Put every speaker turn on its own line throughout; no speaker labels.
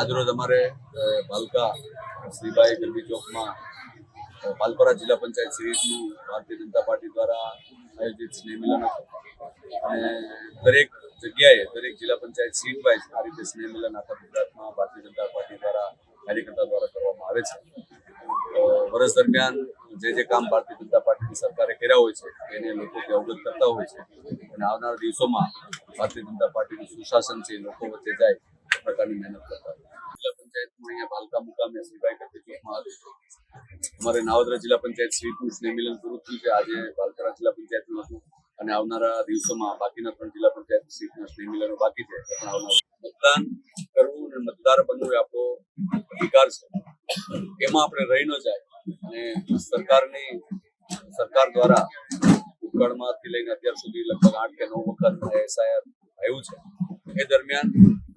આજરોજ અમારે ભાલકા શ્રીબાઈ ગરબી ચોકમાં ભાલપરા જિલ્લા પંચાયત સિરીઝનું ભારતીય જનતા પાર્ટી દ્વારા આયોજિત સ્નેહ મિલન હતું અને દરેક જગ્યાએ દરેક જિલ્લા પંચાયત સીટ વાઇઝ આ રીતે સ્નેહ મિલન આખા ગુજરાતમાં ભારતીય જનતા પાર્ટી દ્વારા કાર્યકર્તા દ્વારા કરવામાં આવે છે. વર્ષ દરમિયાન જે કામ ભારતીય જનતા પાર્ટીની સરકારે કર્યા હોય છે એને લોકોથી અવગત કરતા હોય છે અને આવનારા દિવસોમાં ભારતીય જનતા પાર્ટીનું સુશાસન છે લોકો વચ્ચે જાય એ પ્રકારની મહેનત કરતા જિલ્લા પંચાયતમાં અહીંયા ભાલકા મુકામે શ્રીબાઈ ગરબી ચોકમાં અમારે નાવદરા જિલ્લા પંચાયત સીટનું સ્નેહ મિલન પૂરું થયું છે. આજે ભાલકરા જિલ્લા પંચાયતનું હતું અને આવનારા દિવસોમાં બાકીના 3 જિલ્લા પંચાયત સીટના સ્નેહ મિલનો બાકી છે. મતદાન કરવું અને મતદાર બનવું એ આપણો અધિકાર છે. એમાં આપણે રહી ન જાય અને સરકાર દ્વારા ભૂતકાળમાંથી લઈને અત્યાર સુધી લગભગ 8 કે 9 વખત SIR આવ્યું છે. એ દરમિયાન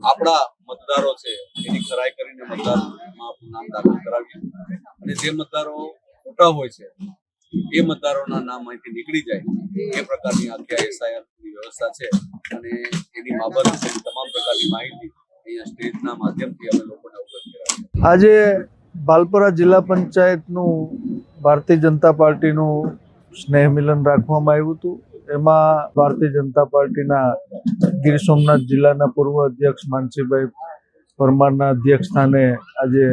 આપણા મતદારો છે એની ખરાઈ કરીને મતદારમાં આપણું નામ દાખલ કરાવીએ અને જે મતદારો ખોટા હોય છે એ મતદારોના નામ અહીંથી નીકળી જાય એ પ્રકારની આખી SIRની વ્યવસ્થા છે અને એની બાબતની તમામ પ્રકારની માહિતી અહીંયા સ્ટેજના માધ્યમથી અમે લોકોને અવગત કરાવીએ.
આજે ભાલપરા જિલ્લા પંચાયતનું ભારતીય જનતા પાર્ટીનું સ્નેહ મિલન રાખવામાં આવ્યું હતું. એમાં ભારતીય જનતા પાર્ટીના ગીર સોમનાથ જિલ્લાના પૂર્વ અધ્યક્ષ માનસીભાઈ પરમારના અધ્યક્ષ સ્થાને આજે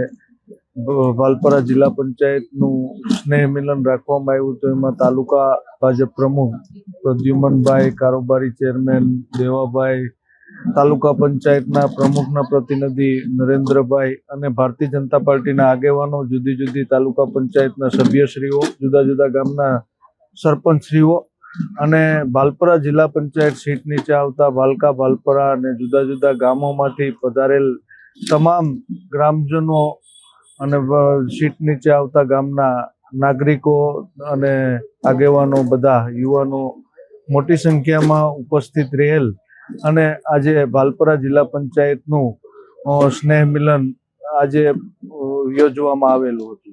ભાલપરા જિલ્લા પંચાયતનું સ્નેહ મિલન રાખવામાં આવ્યું હતું. એમાં તાલુકા ભાજપ પ્રમુખ પ્રદ્યુમનભાઈ, કારોબારી ચેરમેન દેવાભાઈ, તાલુકા પંચાયતના પ્રમુખના પ્રતિનિધિ નરેન્દ્રભાઈ અને ભારતીય જનતા પાર્ટીના આગેવાનો, જુદી જુદી તાલુકા પંચાયતના સભ્યશ્રીઓ, જુદા જુદા ગામના સરપંચશ્રીઓ અને ભાલપરા જિલ્લા પંચાયત સીટ નીચે આવતા ભાલકા, ભાલપરા અને જુદા જુદા ગામોમાંથી પધારેલ તમામ ગ્રામજનો અને સીટ નીચે આવતા ગામના નાગરિકો અને આગેવાનો, બધા યુવાનો મોટી સંખ્યામાં ઉપસ્થિત રહેલ અને આજે ભાલપરા જિલ્લા પંચાયતનું સ્નેહ મિલન આજે યોજવામાં આવેલું હતું.